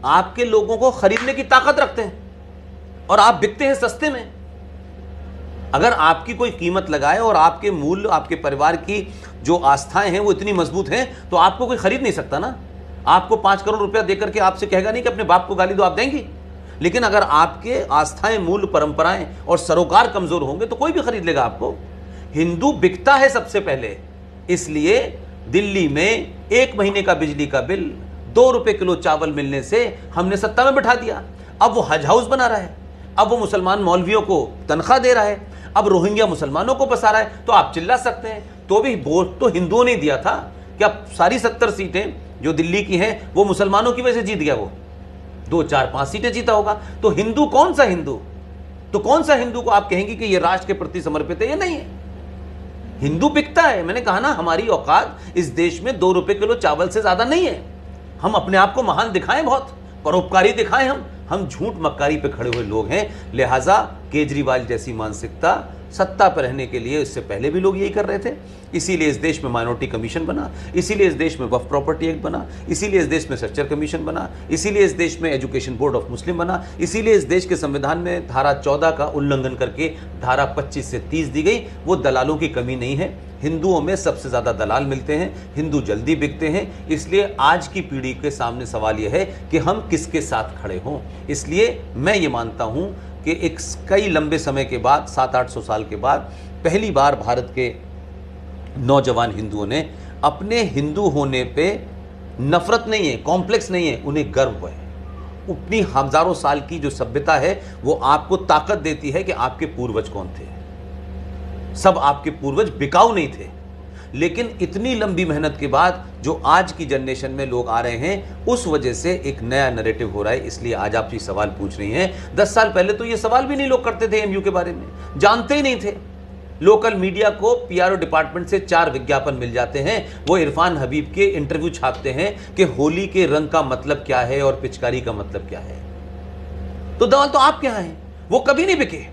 आपके लोगों को खरीदने की ताकत रखते हैं और आप बिकते हैं सस्ते में। अगर आपकी कोई कीमत लगाए और आपके मूल्य, आपके परिवार की जो आस्थाएं हैं वो इतनी मजबूत हैं, तो आपको कोई खरीद नहीं सकता ना। आपको 5 करोड़ रुपया देकर के आपसे कहेगा नहीं कि अपने बाप को गाली दो, आप देंगी। लेकिन अगर आपके आस्थाएं, मूल्य, परंपराएं और सरोकार कमजोर होंगे तो कोई भी खरीद लेगा आपको। हिंदू बिकता है सबसे पहले। इसलिए दिल्ली में 1 महीने का बिजली का बिल 2 रुपए किलो चावल मिलने से हमने सत्ता में बिठा दिया। अब वो हज हाउस बना रहा है, अब वो मुसलमान मौलवियों को तनख्वाह दे रहा है, अब रोहिंग्या मुसलमानों को बसा रहा है। तो आप चिल्ला सकते हैं, तो भी वोट तो हिंदुओं ने दिया था। क्या सारी 70 सीटें जो दिल्ली की हैं वो मुसलमानों की वजह से जीत गया? वो 2, 4, 5 सीटें जीता होगा। तो हिंदू कौन सा हिंदू? तो कौन सा हिंदू को आप कहेंगे कि ये राष्ट्र के प्रति समर्पित है? ये नहीं है। हिंदू बिकता है। मैंने कहा ना, हमारी औकात इस देश में 2 रुपए किलो चावल से ज्यादा नहीं है। हम अपने आप को महान दिखाएं, बहुत परोपकारी दिखाएं। हम झूठ मक्कारी पे खड़े हुए लोग हैं। लिहाजा केजरीवाल जैसी मानसिकता सत्ता पर रहने के लिए, इससे पहले भी लोग यही कर रहे थे। इसीलिए इस देश में माइनॉरिटी कमीशन बना, इसीलिए इस देश में वक्फ प्रॉपर्टी एक्ट बना, इसीलिए इस देश में स्ट्रक्चर कमीशन बना, इसीलिए इस देश में एजुकेशन बोर्ड ऑफ मुस्लिम बना, इसीलिए इस देश के संविधान में धारा 14 का उल्लंघन करके धारा 25 से 30 दी गई। वो दलालों की कमी नहीं है। हिंदुओं में सबसे ज्यादा दलाल मिलते हैं, हिंदू जल्दी बिकते हैं। इसलिए आज की पीढ़ी के सामने सवाल यह है कि हम किसके साथ खड़े हों। इसलिए मैं ये मानता हूं कि एक कई लंबे समय के बाद, 700-800 साल के बाद, पहली बार भारत के नौजवान हिंदुओं ने अपने हिंदू होने पे नफरत नहीं है, कॉम्प्लेक्स नहीं है, उन्हें गर्व है। उतनी हजारों साल की जो सभ्यता है वो आपको ताकत देती है कि आपके पूर्वज कौन थे। सब आपके पूर्वज बिकाऊ नहीं थे। लेकिन इतनी लंबी मेहनत के बाद जो आज की जनरेशन में लोग आ रहे हैं, उस वजह से एक नया नैरेटिव हो रहा है। इसलिए आज आप ये सवाल पूछ रही हैं। 10 साल पहले तो ये सवाल भी नहीं लोग करते थे, एमयू के बारे में जानते ही नहीं थे। लोकल मीडिया को पीआरओ डिपार्टमेंट से 4 विज्ञापन मिल जाते हैं। वो इरफान हबीब के इंटरव्यू छापते हैं कि होली के रंग का मतलब क्या है और पिचकारी का मतलब क्या है। तो दवा तो आप क्या है, वो कभी नहीं बिके।